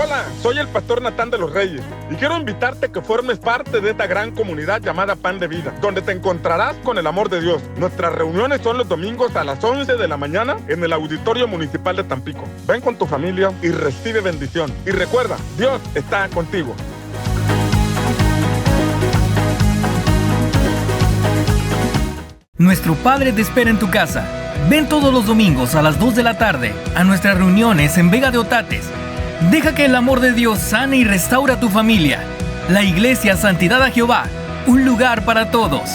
Hola, soy el pastor Natán de los Reyes y quiero invitarte a que formes parte de esta gran comunidad llamada Pan de Vida, donde te encontrarás con el amor de Dios. Nuestras reuniones son los domingos a las 11 de la mañana en el Auditorio Municipal de Tampico. Ven con tu familia y recibe bendición. Y recuerda, Dios está contigo. Nuestro Padre te espera en tu casa. Ven todos los domingos a las 2 de la tarde a nuestras reuniones en Vega de Otates. Deja que el amor de Dios sane y restaura tu familia. La Iglesia Santidad a Jehová, un lugar para todos.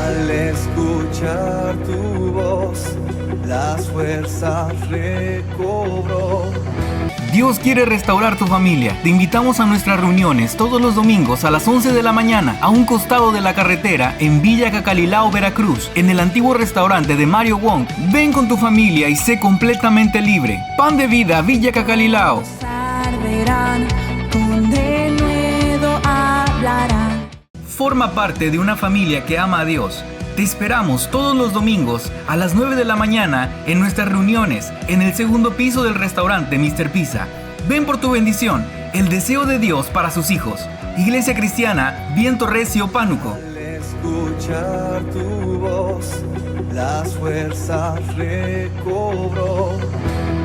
Al escuchar tu voz, las fuerzas recobró. Dios quiere restaurar tu familia. Te invitamos a nuestras reuniones todos los domingos a las 11 de la mañana a un costado de la carretera en Villa Cacalilao, Veracruz, en el antiguo restaurante de Mario Wong. Ven con tu familia y sé completamente libre. Pan de Vida, Villa Cacalilao. Forma parte de una familia que ama a Dios. Te esperamos todos los domingos a las 9 de la mañana en nuestras reuniones en el segundo piso del restaurante Mr. Pizza. Ven por tu bendición, el deseo de Dios para sus hijos. Iglesia Cristiana, Viento Recio, Pánuco. Al escuchar tu voz, las fuerzas recobró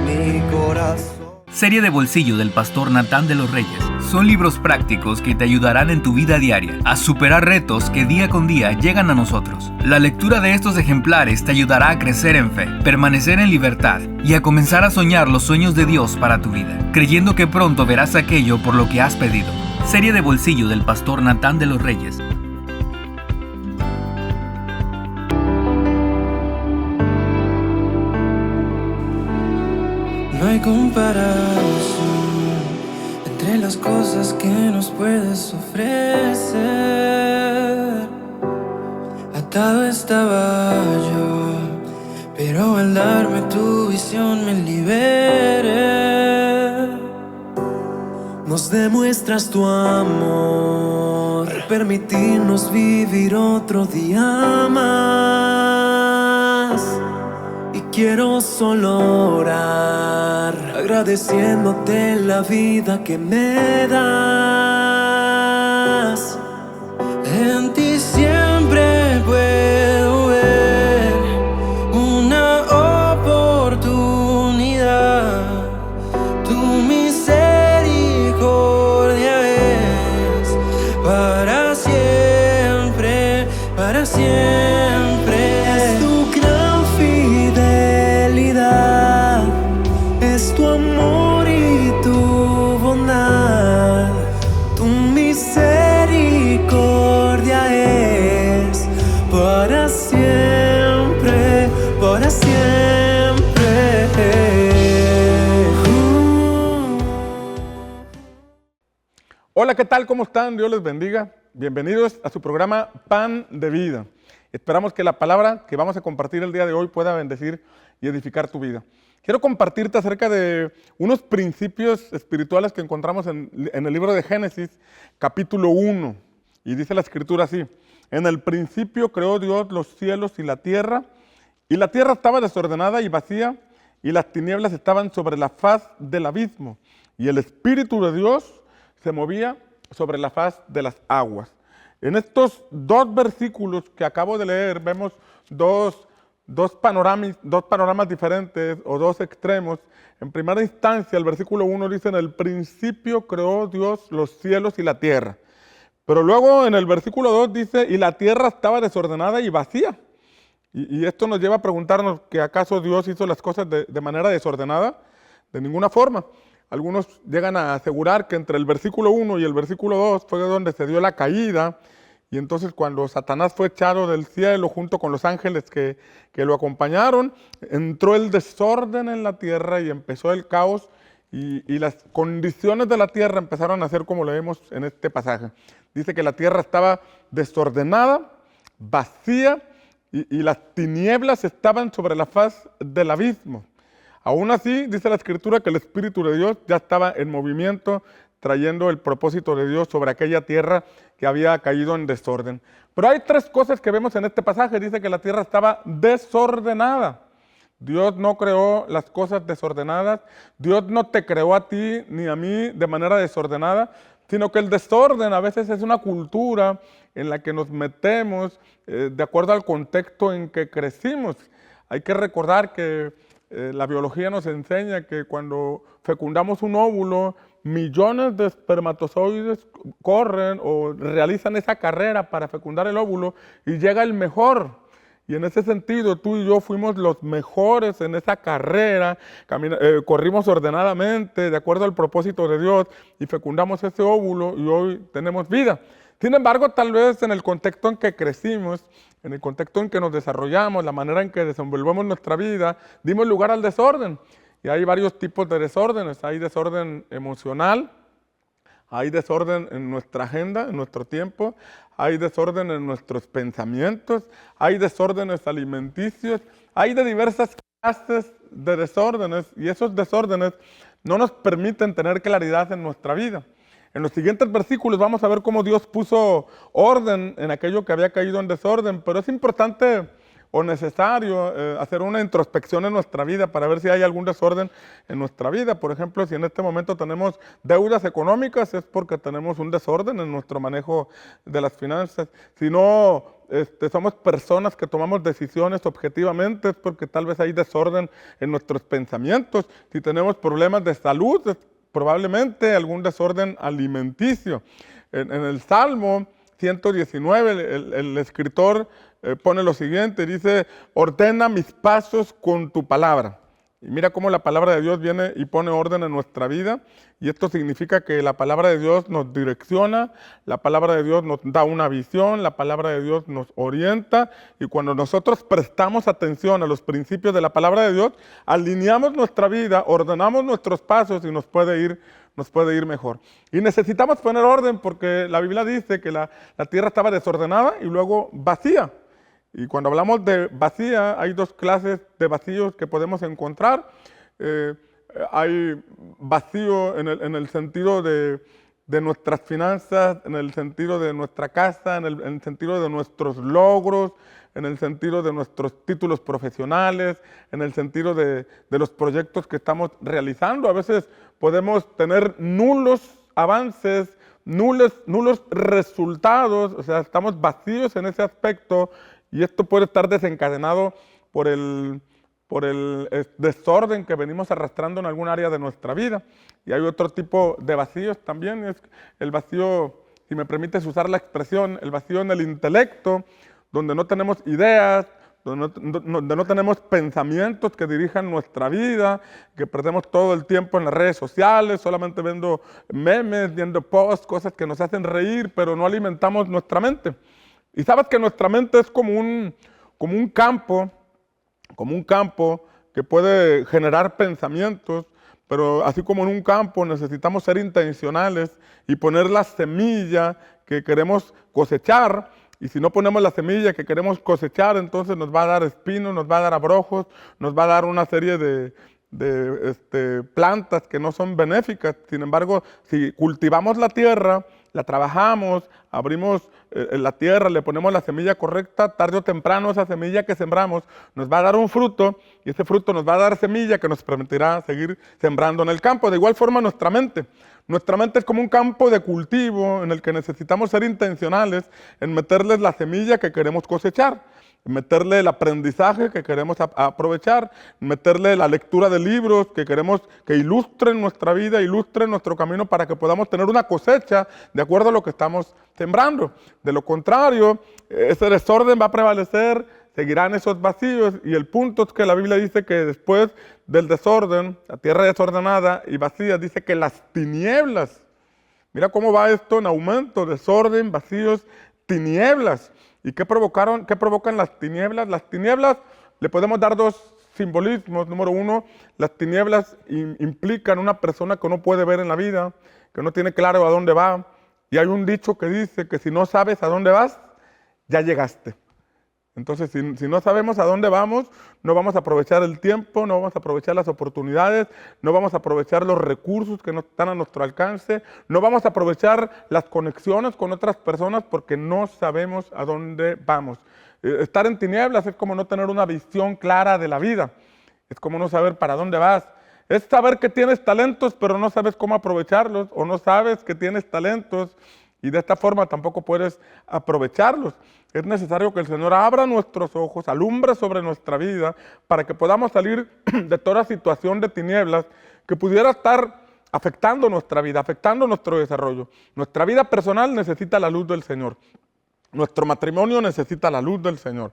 mi corazón. Serie de bolsillo del pastor Natán de los Reyes. Son libros prácticos que te ayudarán en tu vida diaria a superar retos que día con día llegan a nosotros. La lectura de estos ejemplares te ayudará a crecer en fe, permanecer en libertad y a comenzar a soñar los sueños de Dios para tu vida, creyendo que pronto verás aquello por lo que has pedido. Serie de bolsillo del pastor Natán de los Reyes. No hay comparación entre las cosas que nos puedes ofrecer. Atado estaba yo, pero al darme tu visión me liberé. Nos demuestras tu amor, permitirnos vivir otro día más. Y quiero solo orar, agradeciéndote la vida que me das. En ti siempre puedo ver una oportunidad. Tu misericordia es para siempre, para siempre. Es tu gran fidelidad, es tu amor y tu bondad. Tu misericordia es para siempre, para siempre. Hola, ¿qué tal? ¿Cómo están? Dios les bendiga. Bienvenidos a su programa Pan de Vida. Esperamos que la palabra que vamos a compartir el día de hoy pueda bendecir y edificar tu vida. Quiero compartirte acerca de unos principios espirituales que encontramos en el libro de Génesis, capítulo 1. Y dice la Escritura así: en el principio creó Dios los cielos y la tierra estaba desordenada y vacía, y las tinieblas estaban sobre la faz del abismo, y el Espíritu de Dios se movía sobre la faz de las aguas. En estos dos versículos que acabo de leer vemos dos panoramas diferentes o dos extremos. En primera instancia, el versículo 1 dice: en el principio creó Dios los cielos y la tierra. Pero luego en el versículo 2 dice: y la tierra estaba desordenada y vacía. Y esto nos lleva a preguntarnos que ¿acaso Dios hizo las cosas de manera desordenada? De ninguna forma. Algunos llegan a asegurar que entre el versículo 1 y el versículo 2 fue donde se dio la caída. Y entonces cuando Satanás fue echado del cielo junto con los ángeles que lo acompañaron, entró el desorden en la tierra y empezó el caos, y las condiciones de la tierra empezaron a ser como leemos en este pasaje. Dice que la tierra estaba desordenada, vacía, y las tinieblas estaban sobre la faz del abismo. Aún así, dice la Escritura que el Espíritu de Dios ya estaba en movimiento, trayendo el propósito de Dios sobre aquella tierra que había caído en desorden. Pero hay tres cosas que vemos en este pasaje. Dice que la tierra estaba desordenada. Dios no creó las cosas desordenadas. Dios no te creó a ti ni a mí de manera desordenada, sino que el desorden a veces es una cultura en la que nos metemos de acuerdo al contexto en que crecimos. Hay que recordar que la biología nos enseña que cuando fecundamos un óvulo, millones de espermatozoides corren o realizan esa carrera para fecundar el óvulo y llega el mejor. Y en ese sentido, tú y yo fuimos los mejores en esa carrera, corrimos ordenadamente, de acuerdo al propósito de Dios, y fecundamos ese óvulo y hoy tenemos vida. Sin embargo, tal vez en el contexto en que crecimos, en el contexto en que nos desarrollamos, la manera en que desenvolvemos nuestra vida, dimos lugar al desorden. Y hay varios tipos de desórdenes. Hay desorden emocional, hay desorden en nuestra agenda, en nuestro tiempo, hay desorden en nuestros pensamientos, hay desórdenes alimenticios, hay de diversas clases de desórdenes y esos desórdenes no nos permiten tener claridad en nuestra vida. En los siguientes versículos vamos a ver cómo Dios puso orden en aquello que había caído en desorden, pero es importante o necesario hacer una introspección en nuestra vida para ver si hay algún desorden en nuestra vida. Por ejemplo, si en este momento tenemos deudas económicas, es porque tenemos un desorden en nuestro manejo de las finanzas. Si no somos personas que tomamos decisiones objetivamente, es porque tal vez hay desorden en nuestros pensamientos. Si tenemos problemas de salud, es probablemente algún desorden alimenticio. En el Salmo 119, el escritor pone lo siguiente, dice, ordena mis pasos con tu palabra. Y mira cómo la palabra de Dios viene y pone orden en nuestra vida. Y esto significa que la palabra de Dios nos direcciona, la palabra de Dios nos da una visión, la palabra de Dios nos orienta. Y cuando nosotros prestamos atención a los principios de la palabra de Dios, alineamos nuestra vida, ordenamos nuestros pasos y nos puede ir mejor. Y necesitamos poner orden porque la Biblia dice que la tierra estaba desordenada y luego vacía. Y cuando hablamos de vacía, hay dos clases de vacíos que podemos encontrar. Hay vacío en el sentido de nuestras finanzas, en el sentido de nuestra casa, en el sentido de nuestros logros, en el sentido de nuestros títulos profesionales, en el sentido de los proyectos que estamos realizando. A veces podemos tener nulos avances, nulos resultados, o sea, estamos vacíos en ese aspecto y esto puede estar desencadenado por el desorden que venimos arrastrando en algún área de nuestra vida. Y hay otro tipo de vacíos también, es el vacío, si me permites usar la expresión, el vacío en el intelecto, donde no tenemos ideas, donde no tenemos pensamientos que dirijan nuestra vida, que perdemos todo el tiempo en las redes sociales, solamente viendo memes, viendo posts, cosas que nos hacen reír, pero no alimentamos nuestra mente. Y sabes que nuestra mente es como un campo que puede generar pensamientos, pero así como en un campo necesitamos ser intencionales y poner la semilla que queremos cosechar. Y si no ponemos la semilla que queremos cosechar, entonces nos va a dar espinos, nos va a dar abrojos, nos va a dar una serie de plantas que no son benéficas. Sin embargo, si cultivamos la tierra, la trabajamos, abrimos la tierra, le ponemos la semilla correcta, tarde o temprano esa semilla que sembramos nos va a dar un fruto y ese fruto nos va a dar semilla que nos permitirá seguir sembrando en el campo. De igual forma nuestra mente es como un campo de cultivo en el que necesitamos ser intencionales en meterles la semilla que queremos cosechar, meterle el aprendizaje que queremos aprovechar, meterle la lectura de libros que queremos que ilustren nuestra vida, ilustren nuestro camino para que podamos tener una cosecha de acuerdo a lo que estamos sembrando. De lo contrario, ese desorden va a prevalecer, seguirán esos vacíos y el punto es que la Biblia dice que después del desorden, la tierra desordenada y vacía, dice que las tinieblas, mira cómo va esto en aumento, desorden, vacíos, tinieblas. ¿Y qué provocan las tinieblas? Las tinieblas le podemos dar dos simbolismos. Número uno, las tinieblas implican una persona que no puede ver en la vida, que no tiene claro a dónde va. Y hay un dicho que dice que si no sabes a dónde vas, ya llegaste. Entonces, si no sabemos a dónde vamos, no vamos a aprovechar el tiempo, no vamos a aprovechar las oportunidades, no vamos a aprovechar los recursos que no están a nuestro alcance, no vamos a aprovechar las conexiones con otras personas porque no sabemos a dónde vamos. Estar en tinieblas es como no tener una visión clara de la vida. Es como no saber para dónde vas. Es saber que tienes talentos, pero no sabes cómo aprovecharlos, o no sabes que tienes talentos y de esta forma tampoco puedes aprovecharlos. Es necesario que el Señor abra nuestros ojos, alumbre sobre nuestra vida, para que podamos salir de toda situación de tinieblas que pudiera estar afectando nuestra vida, afectando nuestro desarrollo. Nuestra vida personal necesita la luz del Señor. Nuestro matrimonio necesita la luz del Señor.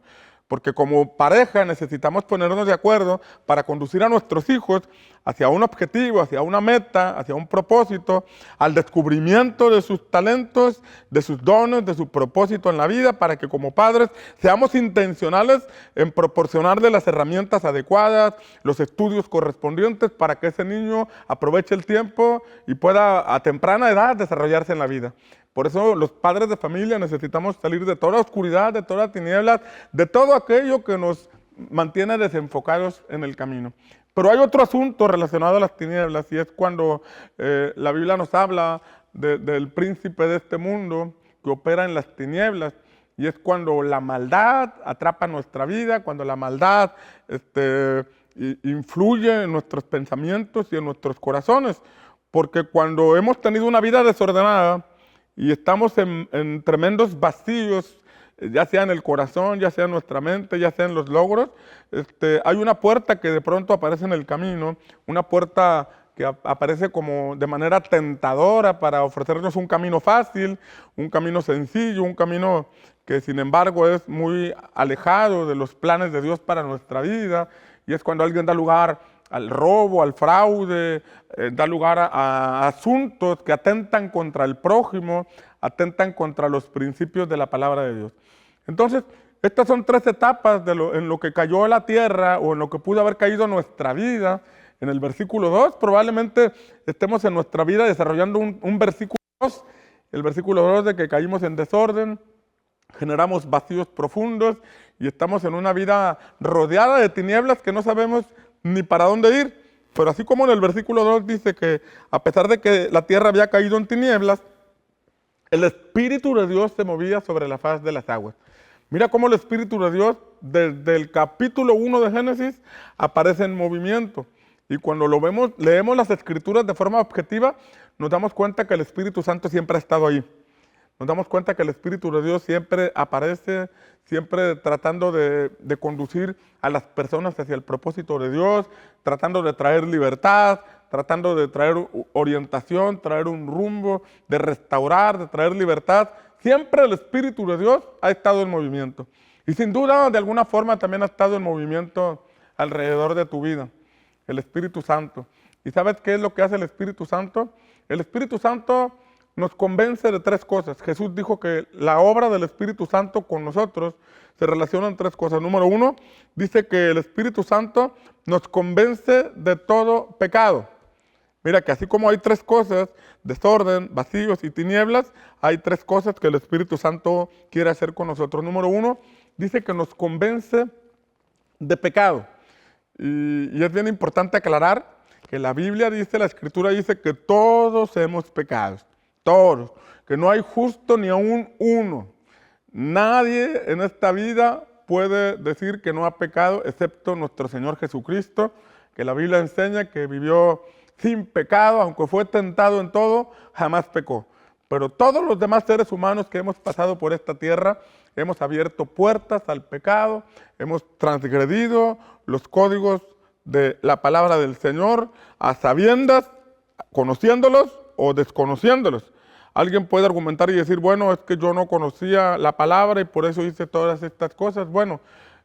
Porque como pareja necesitamos ponernos de acuerdo para conducir a nuestros hijos hacia un objetivo, hacia una meta, hacia un propósito, al descubrimiento de sus talentos, de sus dones, de su propósito en la vida, para que como padres seamos intencionales en proporcionarle las herramientas adecuadas, los estudios correspondientes para que ese niño aproveche el tiempo y pueda a temprana edad desarrollarse en la vida. Por eso los padres de familia necesitamos salir de toda oscuridad, de todas tinieblas, de todo aquello que nos mantiene desenfocados en el camino. Pero hay otro asunto relacionado a las tinieblas y es cuando la Biblia nos habla del príncipe de este mundo que opera en las tinieblas. Y es cuando la maldad atrapa nuestra vida, cuando la maldad influye en nuestros pensamientos y en nuestros corazones. Porque cuando hemos tenido una vida desordenada, y estamos en tremendos vacíos, ya sea en el corazón, ya sea en nuestra mente, ya sea en los logros, hay una puerta que de pronto aparece en el camino, una puerta que aparece como de manera tentadora para ofrecernos un camino fácil, un camino sencillo, un camino que sin embargo es muy alejado de los planes de Dios para nuestra vida, y es cuando alguien da lugar al robo, al fraude, da lugar a asuntos que atentan contra el prójimo, atentan contra los principios de la palabra de Dios. Entonces, estas son tres etapas en lo que cayó la tierra o en lo que pudo haber caído nuestra vida. En el versículo 2, probablemente estemos en nuestra vida desarrollando un versículo 2, el versículo 2 de que caímos en desorden, generamos vacíos profundos y estamos en una vida rodeada de tinieblas que no sabemos ni para dónde ir. Pero así como en el versículo 2 dice que a pesar de que la tierra había caído en tinieblas, el Espíritu de Dios se movía sobre la faz de las aguas. Mira cómo el Espíritu de Dios desde el capítulo 1 de Génesis aparece en movimiento. Y cuando leemos las Escrituras de forma objetiva, nos damos cuenta que el Espíritu Santo siempre ha estado ahí. Nos damos cuenta que el Espíritu de Dios siempre aparece, siempre tratando de conducir a las personas hacia el propósito de Dios, tratando de traer libertad, tratando de traer orientación, traer un rumbo, de restaurar, de traer libertad. Siempre el Espíritu de Dios ha estado en movimiento. Y sin duda, de alguna forma, también ha estado en movimiento alrededor de tu vida, el Espíritu Santo. ¿Y sabes qué es lo que hace el Espíritu Santo? El Espíritu Santo nos convence de tres cosas. Jesús dijo que la obra del Espíritu Santo con nosotros se relaciona en tres cosas. Número uno, dice que el Espíritu Santo nos convence de todo pecado. Mira que así como hay tres cosas, desorden, vacíos y tinieblas, hay tres cosas que el Espíritu Santo quiere hacer con nosotros. Número uno, dice que nos convence de pecado. Y es bien importante aclarar que la Biblia dice, la Escritura dice que todos hemos pecado. Todos, que no hay justo ni aún uno. Nadie en esta vida puede decir que no ha pecado, excepto nuestro Señor Jesucristo, que la Biblia enseña que vivió sin pecado, aunque fue tentado en todo, jamás pecó. Pero todos los demás seres humanos que hemos pasado por esta tierra, hemos abierto puertas al pecado, hemos transgredido los códigos de la palabra del Señor, a sabiendas, conociéndolos o desconociéndolos. Alguien puede argumentar y decir, bueno, es que yo no conocía la palabra y por eso hice todas estas cosas. Bueno,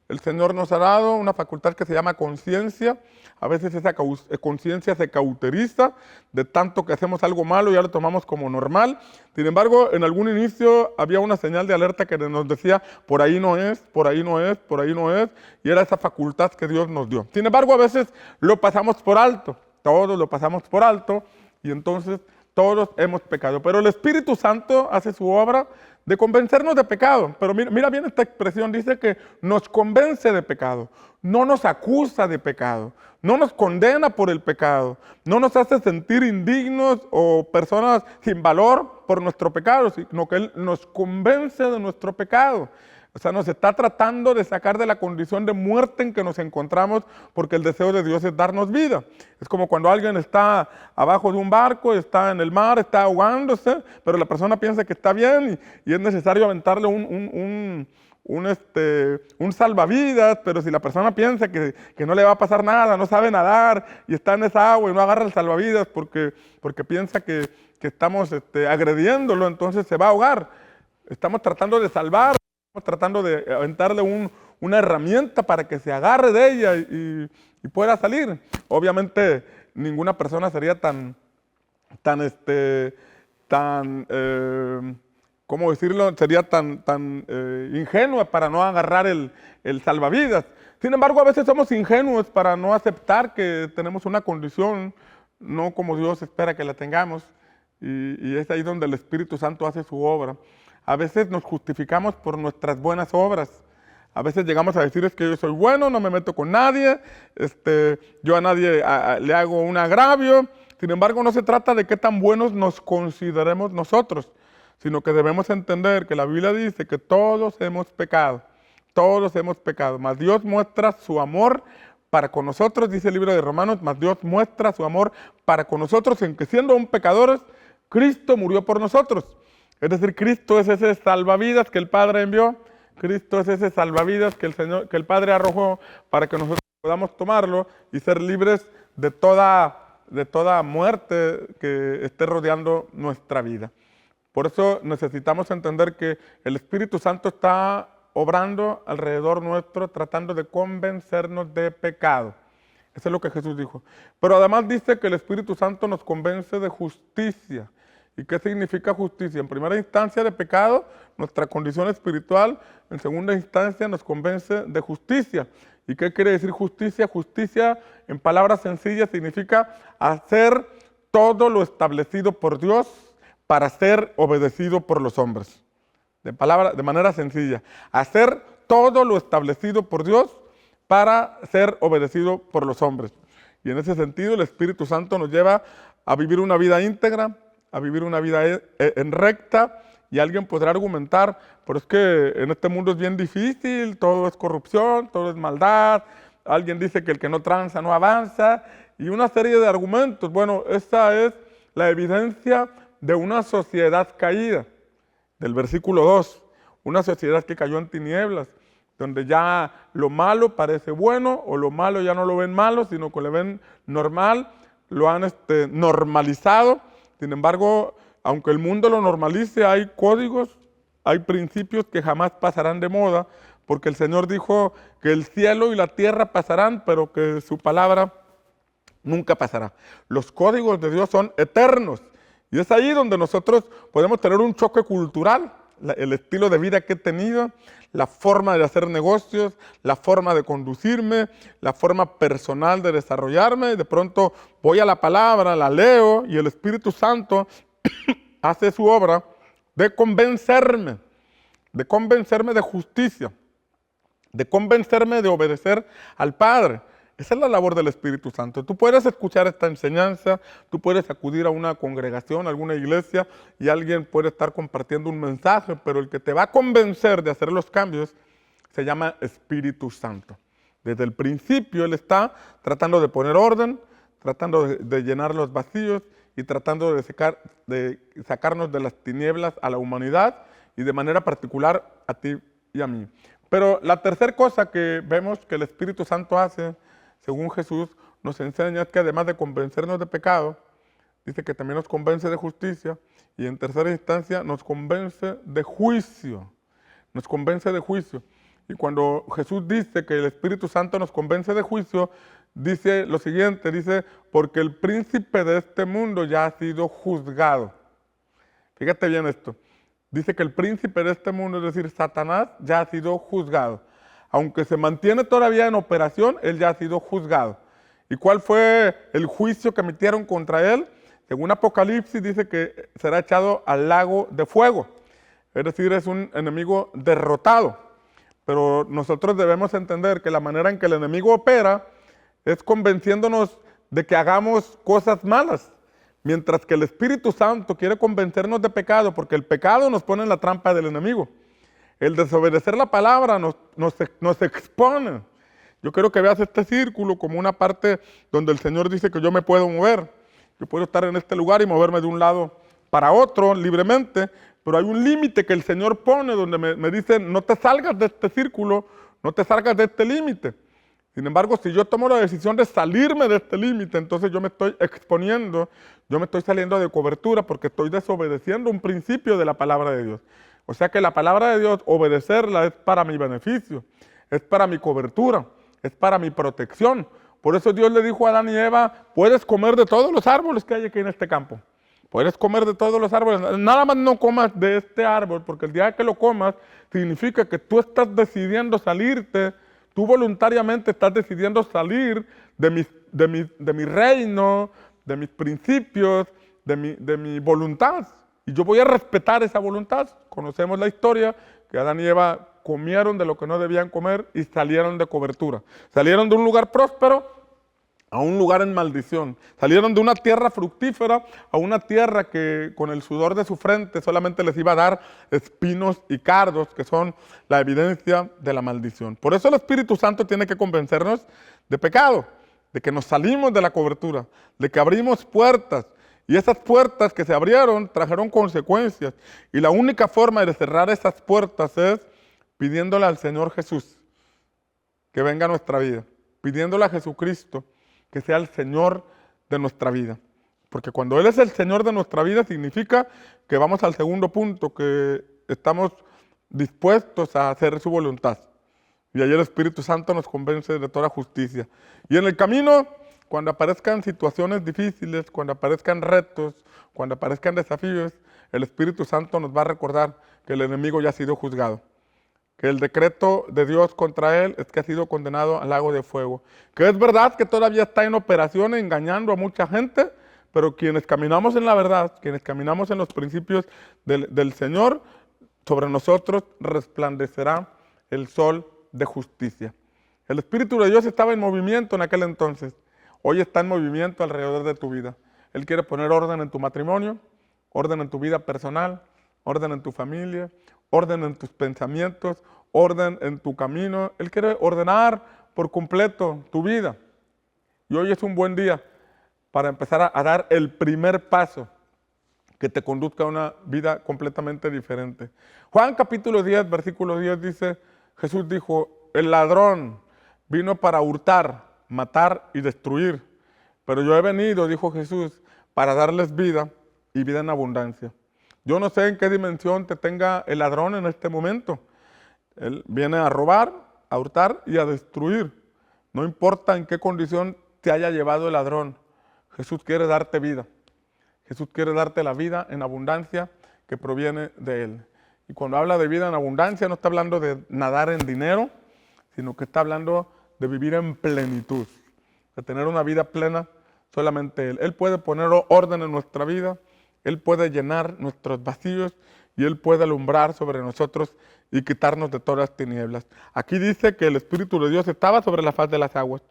el Señor nos ha dado una facultad que se llama conciencia. A veces esa conciencia se cauteriza de tanto que hacemos algo malo y ya lo tomamos como normal. Sin embargo, en algún inicio había una señal de alerta que nos decía, por ahí no es, por ahí no es, por ahí no es. Y era esa facultad que Dios nos dio. Sin embargo, a veces lo pasamos por alto. Todos lo pasamos por alto y entonces todos hemos pecado. Pero el Espíritu Santo hace su obra de convencernos de pecado. Pero mira bien esta expresión, dice que nos convence de pecado, no nos acusa de pecado, no nos condena por el pecado, no nos hace sentir indignos o personas sin valor por nuestro pecado, sino que Él nos convence de nuestro pecado. O sea, nos está tratando de sacar de la condición de muerte en que nos encontramos, porque el deseo de Dios es darnos vida. Es como cuando alguien está abajo de un barco, está en el mar, está ahogándose, pero la persona piensa que está bien y es necesario aventarle un salvavidas, pero si la persona piensa que no le va a pasar nada, no sabe nadar y está en esa agua y no agarra el salvavidas porque piensa que estamos agrediéndolo, entonces se va a ahogar. Estamos tratando de salvar. Estamos tratando de aventarle una herramienta para que se agarre de ella y pueda salir. Obviamente ninguna persona sería ¿cómo decirlo? Sería tan ingenua para no agarrar el salvavidas. Sin embargo, a veces somos ingenuos para no aceptar que tenemos una condición no como Dios espera que la tengamos. Y es ahí donde el Espíritu Santo hace su obra. A veces nos justificamos por nuestras buenas obras. A veces llegamos a decir, es que yo soy bueno, no me meto con nadie, yo a nadie le hago un agravio. Sin embargo, no se trata de qué tan buenos nos consideremos nosotros, sino que debemos entender que la Biblia dice que todos hemos pecado, mas Dios muestra su amor para con nosotros, dice el libro de Romanos, mas Dios muestra su amor para con nosotros en que siendo aún pecadores, Cristo murió por nosotros. Es decir, Cristo es ese salvavidas que el Padre envió, Cristo es ese salvavidas que el Padre arrojó para que nosotros podamos tomarlo y ser libres de toda muerte que esté rodeando nuestra vida. Por eso necesitamos entender que el Espíritu Santo está obrando alrededor nuestro, tratando de convencernos de pecado. Eso es lo que Jesús dijo. Pero además dice que el Espíritu Santo nos convence de justicia. ¿Y qué significa justicia? En primera instancia de pecado, nuestra condición espiritual. En segunda instancia nos convence de justicia. ¿Y qué quiere decir justicia? Justicia, en palabras sencillas, significa hacer todo lo establecido por Dios para ser obedecido por los hombres. De manera sencilla, hacer todo lo establecido por Dios para ser obedecido por los hombres. Y en ese sentido, el Espíritu Santo nos lleva a vivir una vida íntegra, a vivir una vida en recta, y alguien podrá argumentar, pero es que en este mundo es bien difícil, todo es corrupción, todo es maldad, alguien dice que el que no tranza no avanza, y una serie de argumentos. Bueno, esa es la evidencia de una sociedad caída, del versículo 2, una sociedad que cayó en tinieblas, donde ya lo malo parece bueno, o lo malo ya no lo ven malo, sino que lo ven normal, lo han normalizado. Sin embargo, aunque el mundo lo normalice, hay códigos, hay principios que jamás pasarán de moda, porque el Señor dijo que el cielo y la tierra pasarán, pero que su palabra nunca pasará. Los códigos de Dios son eternos, y es ahí donde nosotros podemos tener un choque cultural, el estilo de vida que he tenido, la forma de hacer negocios, la forma de conducirme, la forma personal de desarrollarme. De pronto voy a la palabra, la leo y el Espíritu Santo hace su obra de convencerme de justicia, de convencerme de obedecer al Padre. Esa es la labor del Espíritu Santo. Tú puedes escuchar esta enseñanza, tú puedes acudir a una congregación, a alguna iglesia, y alguien puede estar compartiendo un mensaje, pero el que te va a convencer de hacer los cambios se llama Espíritu Santo. Desde el principio Él está tratando de poner orden, tratando de llenar los vacíos y tratando de sacarnos de las tinieblas a la humanidad y de manera particular a ti y a mí. Pero la tercera cosa que vemos que el Espíritu Santo hace, según Jesús, nos enseña es que además de convencernos de pecado, dice que también nos convence de justicia y en tercera instancia nos convence de juicio. Nos convence de juicio. Y cuando Jesús dice que el Espíritu Santo nos convence de juicio, dice lo siguiente, dice, porque el príncipe de este mundo ya ha sido juzgado. Fíjate bien esto. Dice que el príncipe de este mundo, es decir, Satanás, ya ha sido juzgado. Aunque se mantiene todavía en operación, él ya ha sido juzgado. ¿Y cuál fue el juicio que emitieron contra él? Según Apocalipsis dice que será echado al lago de fuego. Es decir, es un enemigo derrotado. Pero nosotros debemos entender que la manera en que el enemigo opera es convenciéndonos de que hagamos cosas malas. Mientras que el Espíritu Santo quiere convencernos de pecado, porque el pecado nos pone en la trampa del enemigo. El desobedecer la palabra nos expone. Yo quiero que veas este círculo como una parte donde el Señor dice que yo me puedo mover. Yo puedo estar en este lugar y moverme de un lado para otro libremente, pero hay un límite que el Señor pone donde me dice, no te salgas de este círculo, no te salgas de este límite. Sin embargo, si yo tomo la decisión de salirme de este límite, entonces yo me estoy exponiendo, yo me estoy saliendo de cobertura porque estoy desobedeciendo un principio de la palabra de Dios. O sea que la palabra de Dios, obedecerla es para mi beneficio, es para mi cobertura, es para mi protección. Por eso Dios le dijo a Adán y Eva, puedes comer de todos los árboles que hay aquí en este campo. Puedes comer de todos los árboles, nada más no comas de este árbol, porque el día que lo comas significa que tú estás decidiendo salirte, tú voluntariamente estás decidiendo salir de mi reino, de mis principios, de mi voluntad. Y yo voy a respetar esa voluntad. Conocemos la historia, que Adán y Eva comieron de lo que no debían comer y salieron de cobertura. Salieron de un lugar próspero a un lugar en maldición. Salieron de una tierra fructífera a una tierra que con el sudor de su frente solamente les iba a dar espinos y cardos, que son la evidencia de la maldición. Por eso el Espíritu Santo tiene que convencernos de pecado, de que nos salimos de la cobertura, de que abrimos puertas. Y esas puertas que se abrieron trajeron consecuencias. Y la única forma de cerrar esas puertas es pidiéndole al Señor Jesús que venga a nuestra vida, pidiéndole a Jesucristo que sea el Señor de nuestra vida. Porque cuando Él es el Señor de nuestra vida significa que vamos al segundo punto, que estamos dispuestos a hacer su voluntad. Y ahí el Espíritu Santo nos convence de toda justicia. Y en el camino, cuando aparezcan situaciones difíciles, cuando aparezcan retos, cuando aparezcan desafíos, el Espíritu Santo nos va a recordar que el enemigo ya ha sido juzgado. Que el decreto de Dios contra él es que ha sido condenado al lago de fuego. Que es verdad que todavía está en operación engañando a mucha gente, pero quienes caminamos en la verdad, quienes caminamos en los principios del Señor, sobre nosotros resplandecerá el sol de justicia. El Espíritu de Dios estaba en movimiento en aquel entonces. Hoy está en movimiento alrededor de tu vida. Él quiere poner orden en tu matrimonio, orden en tu vida personal, orden en tu familia, orden en tus pensamientos, orden en tu camino. Él quiere ordenar por completo tu vida. Y hoy es un buen día para empezar a dar el primer paso que te conduzca a una vida completamente diferente. Juan capítulo 10, versículo 10 dice, Jesús dijo, el ladrón vino para hurtar, matar y destruir. Pero yo he venido, dijo Jesús, para darles vida y vida en abundancia. Yo no sé en qué dimensión te tenga el ladrón en este momento. Él viene a robar, a hurtar y a destruir. No importa en qué condición te haya llevado el ladrón. Jesús quiere darte vida. Jesús quiere darte la vida en abundancia que proviene de Él. Y cuando habla de vida en abundancia no está hablando de nadar en dinero, sino que está hablando de vivir en plenitud, de tener una vida plena solamente Él. Él puede poner orden en nuestra vida, Él puede llenar nuestros vacíos y Él puede alumbrar sobre nosotros y quitarnos de todas las tinieblas. Aquí dice que el Espíritu de Dios estaba sobre la faz de las aguas.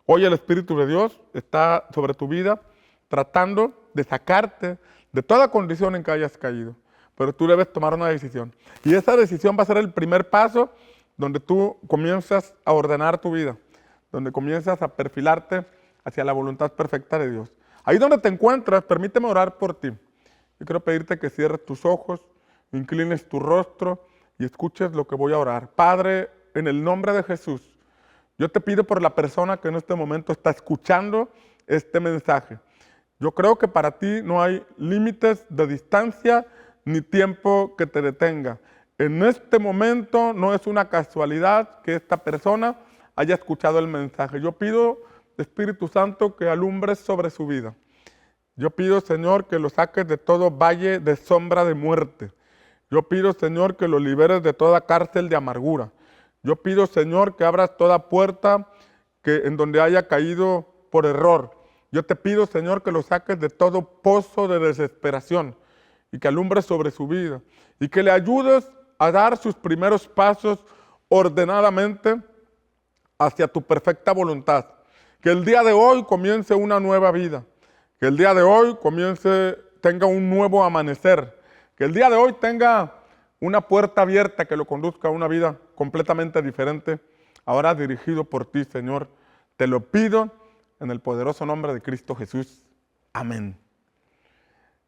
Hoy el Espíritu de Dios está sobre tu vida tratando de sacarte de toda condición en que hayas caído. Pero tú debes tomar una decisión. Y esa decisión va a ser el primer paso donde tú comienzas a ordenar tu vida, donde comienzas a perfilarte hacia la voluntad perfecta de Dios. Ahí donde te encuentras, permíteme orar por ti. Yo quiero pedirte que cierres tus ojos, inclines tu rostro y escuches lo que voy a orar. Padre, en el nombre de Jesús, yo te pido por la persona que en este momento está escuchando este mensaje. Yo creo que para ti no hay límites de distancia ni tiempo que te detenga. En este momento no es una casualidad que esta persona haya escuchado el mensaje. Yo pido, Espíritu Santo, que alumbres sobre su vida. Yo pido, Señor, que lo saques de todo valle de sombra de muerte. Yo pido, Señor, que lo liberes de toda cárcel de amargura. Yo pido, Señor, que abras toda puerta en donde haya caído por error. Yo te pido, Señor, que lo saques de todo pozo de desesperación y que alumbres sobre su vida y que le ayudes a dar sus primeros pasos ordenadamente hacia tu perfecta voluntad. Que el día de hoy comience una nueva vida. Que el día de hoy tenga un nuevo amanecer. Que el día de hoy tenga una puerta abierta que lo conduzca a una vida completamente diferente, ahora dirigido por ti, Señor. Te lo pido en el poderoso nombre de Cristo Jesús. Amén.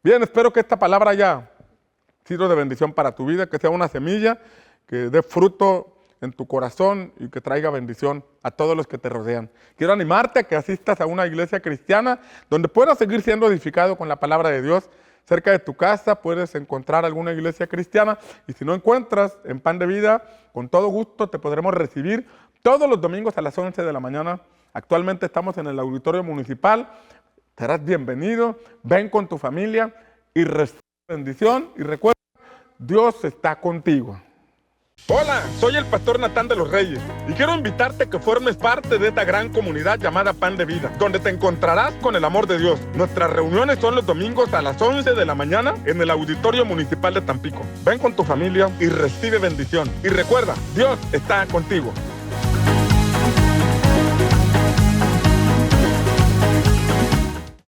Bien, espero que esta palabra haya sido de bendición para tu vida, que sea una semilla que dé fruto en tu corazón y que traiga bendición a todos los que te rodean. Quiero animarte a que asistas a una iglesia cristiana donde puedas seguir siendo edificado con la palabra de Dios. Cerca de tu casa puedes encontrar alguna iglesia cristiana y si no encuentras en Pan de Vida, con todo gusto te podremos recibir todos los domingos a las 11 de la mañana. Actualmente estamos en el auditorio municipal. Serás bienvenido, ven con tu familia y recibe bendición y recuerda, Dios está contigo. Hola, soy el pastor Natán de los Reyes y quiero invitarte a que formes parte de esta gran comunidad llamada Pan de Vida, donde te encontrarás con el amor de Dios. Nuestras reuniones son los domingos a las 11 de la mañana en el Auditorio Municipal de Tampico. Ven con tu familia y recibe bendición. Y recuerda, Dios está contigo.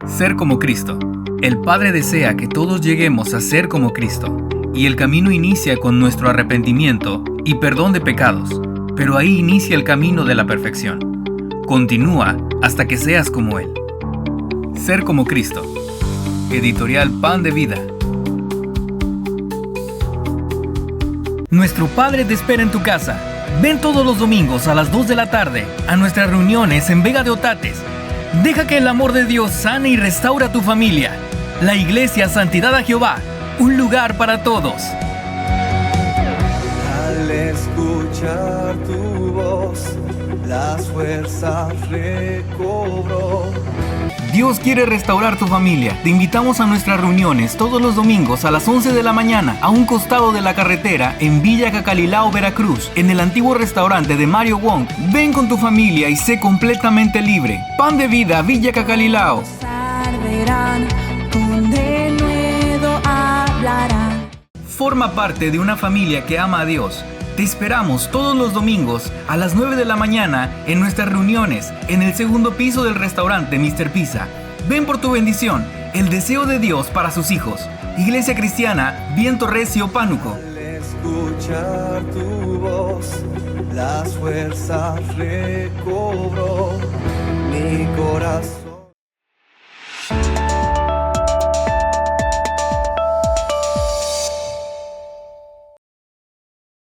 Ser como Cristo. El Padre desea que todos lleguemos a ser como Cristo. Y el camino inicia con nuestro arrepentimiento y perdón de pecados, pero ahí inicia el camino de la perfección. Continúa hasta que seas como Él. Ser como Cristo. Editorial Pan de Vida. Nuestro Padre te espera en tu casa. Ven todos los domingos a las 2 de la tarde a nuestras reuniones en Vega de Otates. Deja que el amor de Dios sane y restaura tu familia. La Iglesia Santidad a Jehová. Un lugar para todos. Al escuchar tu voz, las fuerzas recobró. Dios quiere restaurar tu familia. Te invitamos a nuestras reuniones todos los domingos a las 11 de la mañana a un costado de la carretera en Villa Cacalilao, Veracruz, en el antiguo restaurante de Mario Wong. Ven con tu familia y sé completamente libre. Pan de Vida, Villa Cacalilao. Forma parte de una familia que ama a Dios. Te esperamos todos los domingos a las 9 de la mañana en nuestras reuniones en el segundo piso del restaurante Mr. Pizza. Ven por tu bendición, el deseo de Dios para sus hijos. Iglesia Cristiana, Viento Recio, Pánuco. Al escuchar tu voz, las fuerzas recobró mi corazón.